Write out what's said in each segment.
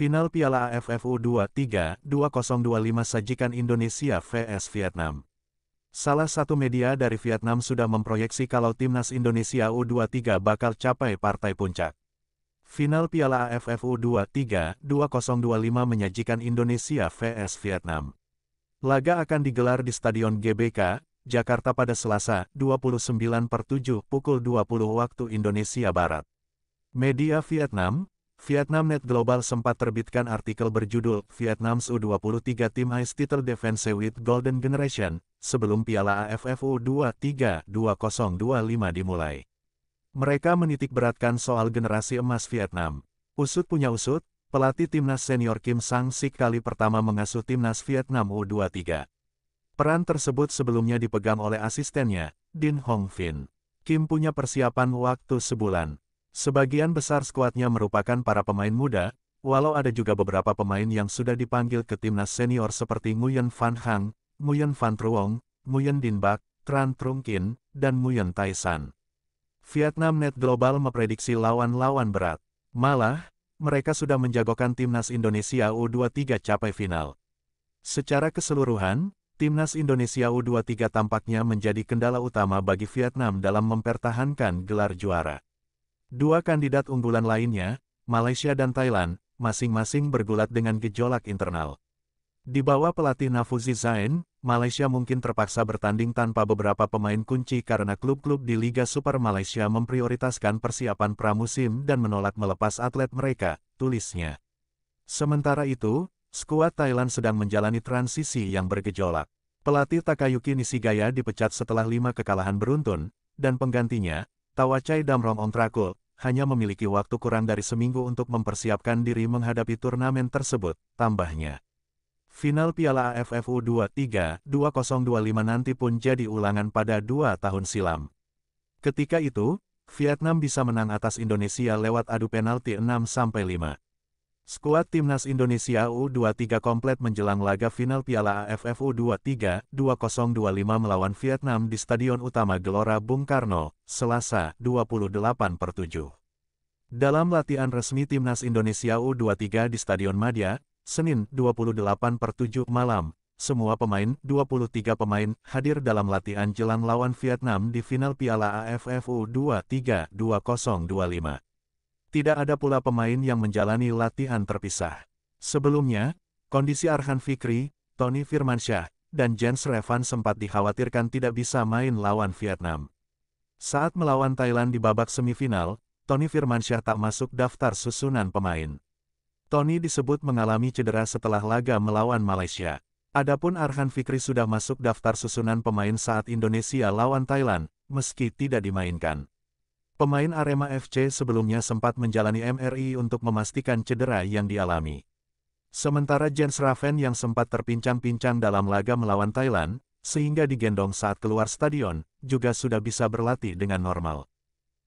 Final Piala AFF U23 2025 sajikan Indonesia vs Vietnam. Salah satu media dari Vietnam sudah memproyeksi kalau timnas Indonesia U23 bakal capai partai puncak. Final Piala AFF U23 2025 menyajikan Indonesia vs Vietnam. Laga akan digelar di Stadion GBK, Jakarta pada Selasa, 29/7 pukul 20 waktu Indonesia Barat. Media Vietnamnet Global sempat terbitkan artikel berjudul Vietnam's U23 Team Ice Title Defense with Golden Generation, sebelum Piala AFF U23 2025 dimulai. Mereka menitik beratkan soal generasi emas Vietnam. Usut punya usut, pelatih timnas senior Kim Sang-sik kali pertama mengasuh timnas Vietnam U23. Peran tersebut sebelumnya dipegang oleh asistennya, Din Hong Vin. Kim punya persiapan waktu sebulan. Sebagian besar skuadnya merupakan para pemain muda, walau ada juga beberapa pemain yang sudah dipanggil ke timnas senior seperti Nguyen Van Hang, Nguyen Van Truong, Nguyen Din Bak, Tran Trung Kin, dan Nguyen Tai San. Vietnamnet Global memprediksi lawan-lawan berat. Malah, mereka sudah menjagokan timnas Indonesia U23 capai final. Secara keseluruhan, timnas Indonesia U23 tampaknya menjadi kendala utama bagi Vietnam dalam mempertahankan gelar juara. Dua kandidat unggulan lainnya, Malaysia dan Thailand, masing-masing bergulat dengan gejolak internal. Di bawah pelatih Nafuzi Zain, Malaysia mungkin terpaksa bertanding tanpa beberapa pemain kunci karena klub-klub di Liga Super Malaysia memprioritaskan persiapan pramusim dan menolak melepas atlet mereka, tulisnya. Sementara itu, skuad Thailand sedang menjalani transisi yang bergejolak. Pelatih Takayuki Nishigaya dipecat setelah 5 kekalahan beruntun, dan penggantinya, Tawachai Damrongongtrakul, hanya memiliki waktu kurang dari seminggu untuk mempersiapkan diri menghadapi turnamen tersebut, tambahnya. Final Piala AFF U23 2025 nanti pun jadi ulangan pada 2 tahun silam. Ketika itu, Vietnam bisa menang atas Indonesia lewat adu penalti 6-5. Skuad timnas Indonesia U23 komplet menjelang laga final Piala AFF U23 2025 melawan Vietnam di Stadion Utama Gelora Bung Karno, Selasa, 28/7. Dalam latihan resmi timnas Indonesia U23 di Stadion Madia, Senin, 28/7 malam, semua pemain, 23 pemain, hadir dalam latihan jelang lawan Vietnam di final Piala AFF U23 2025. Tidak ada pula pemain yang menjalani latihan terpisah. Sebelumnya, kondisi Arhan Fikri, Tony Firmansyah, dan Jens Revan sempat dikhawatirkan tidak bisa main lawan Vietnam. Saat melawan Thailand di babak semifinal, Tony Firmansyah tak masuk daftar susunan pemain. Tony disebut mengalami cedera setelah laga melawan Malaysia. Adapun Arhan Fikri sudah masuk daftar susunan pemain saat Indonesia lawan Thailand, meski tidak dimainkan. Pemain Arema FC sebelumnya sempat menjalani MRI untuk memastikan cedera yang dialami. Sementara Jens Raven yang sempat terpincang-pincang dalam laga melawan Thailand, sehingga digendong saat keluar stadion, juga sudah bisa berlatih dengan normal.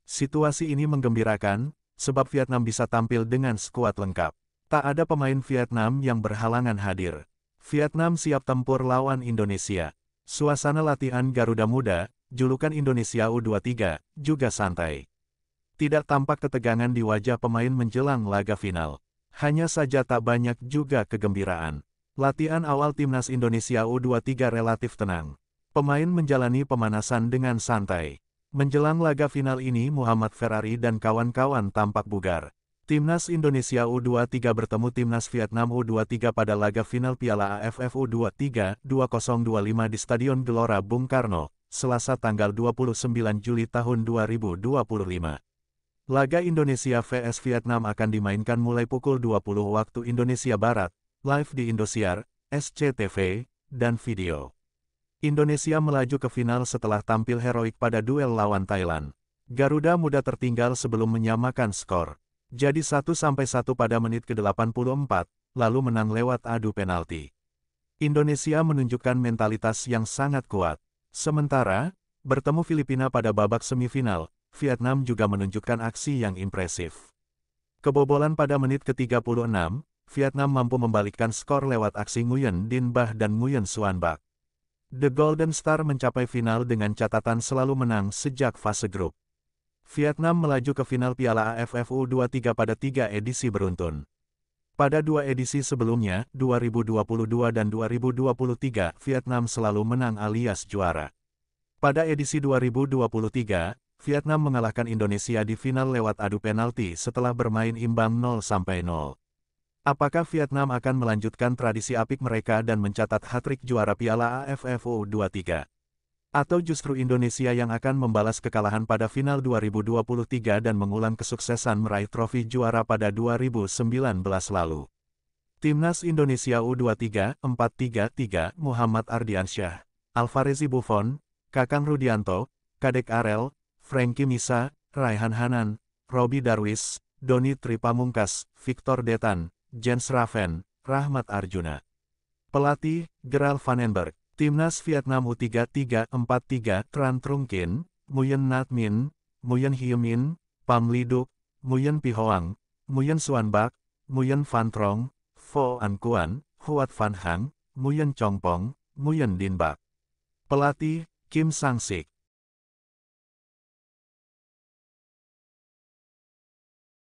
Situasi ini menggembirakan, sebab Vietnam bisa tampil dengan skuad lengkap. Tak ada pemain Vietnam yang berhalangan hadir. Vietnam siap tempur lawan Indonesia. Suasana latihan Garuda Muda, julukan Indonesia U23, juga santai. Tidak tampak ketegangan di wajah pemain menjelang laga final. Hanya saja tak banyak juga kegembiraan. Latihan awal timnas Indonesia U23 relatif tenang. Pemain menjalani pemanasan dengan santai. Menjelang laga final ini Muhammad Ferrari dan kawan-kawan tampak bugar. Timnas Indonesia U23 bertemu timnas Vietnam U23 pada laga final Piala AFF U23 2025 di Stadion Gelora Bung Karno, Selasa tanggal 29 Juli tahun 2025. Laga Indonesia vs Vietnam akan dimainkan mulai pukul 20 waktu Indonesia Barat, live di Indosiar, SCTV, dan video. Indonesia melaju ke final setelah tampil heroik pada duel lawan Thailand. Garuda Muda tertinggal sebelum menyamakan skor. Jadi 1-1 pada menit ke-84, lalu menang lewat adu penalti. Indonesia menunjukkan mentalitas yang sangat kuat. Sementara, bertemu Filipina pada babak semifinal, Vietnam juga menunjukkan aksi yang impresif. Kebobolan pada menit ke-36, Vietnam mampu membalikkan skor lewat aksi Nguyen Din Bach dan Nguyen Xuan Bach. The Golden Star mencapai final dengan catatan selalu menang sejak fase grup. Vietnam melaju ke final Piala AFF U23 pada 3 edisi beruntun. Pada dua edisi sebelumnya, 2022 dan 2023, Vietnam selalu menang alias juara. Pada edisi 2023, Vietnam mengalahkan Indonesia di final lewat adu penalti setelah bermain imbang 0-0. Apakah Vietnam akan melanjutkan tradisi apik mereka dan mencatat hat-trick juara Piala AFF U23? Atau justru Indonesia yang akan membalas kekalahan pada final 2023 dan mengulang kesuksesan meraih trofi juara pada 2019 lalu? Timnas Indonesia U23, 4-3-3, Muhammad Ardiansyah, Alvarezi Buffon, Kakang Rudianto, Kadek Arel, Frankie Misa, Raihan Hanan, Robi Darwis, Doni Tripamungkas, Victor Detan, Jens Raven, Rahmat Arjuna. Pelatih, Gerald Vandenberg. Timnas Vietnam U23, 4-3, Tran Trung Kinh, Nguyen Nhat Minh, Nguyen Hie Minh, Pham Ly Duc, Nguyen Phi Hoang, Nguyen Xuan Bac, Nguyen Van Trong, Pho An Cuan, Huat Van Hang, Nguyen Chong Pong, Nguyen Din Bac. Pelatih, Kim Sang Sik.